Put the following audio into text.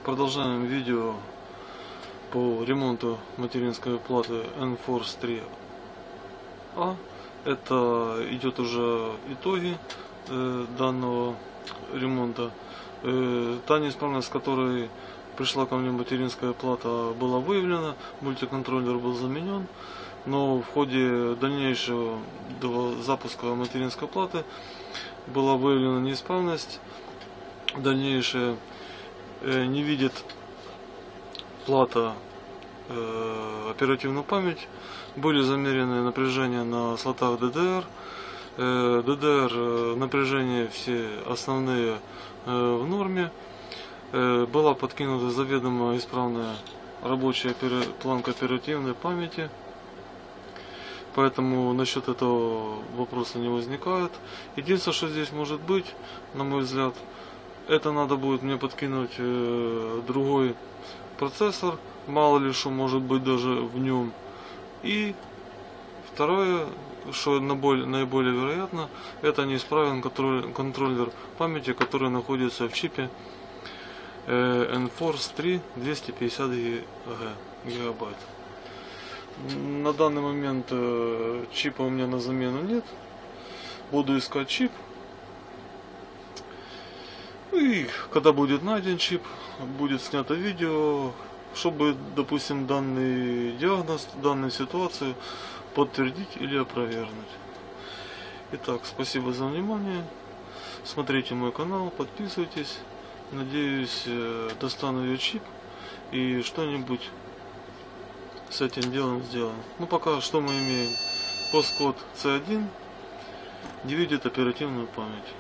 Продолжаем видео по ремонту материнской платы Enforce 3A. Это идет уже итоги данного ремонта. Та неисправность, с которой пришла ко мне материнская плата, была выявлена, мультиконтроллер был заменен, но в ходе дальнейшего запуска материнской платы была выявлена неисправность. Дальнейшее не видит плата оперативную память. Были замерены напряжения на слотах DDR. DDR напряжения все основные в норме. Была подкинута заведомо исправная рабочая планка оперативной памяти. Поэтому насчет этого вопроса не возникает. Единственное, что здесь может быть, на мой взгляд, это надо будет мне подкинуть другой процессор, мало ли что может быть даже в нем. И второе, что наиболее вероятно, это неисправен контроллер памяти, который находится в чипе Enforce 3 250 гигабайт. На данный момент чипа у меня на замену нет. Буду искать чип. И когда будет найден чип, будет снято видео, чтобы, допустим, данный диагноз, данную ситуацию подтвердить или опровергнуть. Итак, спасибо за внимание. Смотрите мой канал, подписывайтесь. Надеюсь, достану ее чип и что-нибудь с этим делом сделаем. Ну, пока что мы имеем? Посткод C1 не видит оперативную память.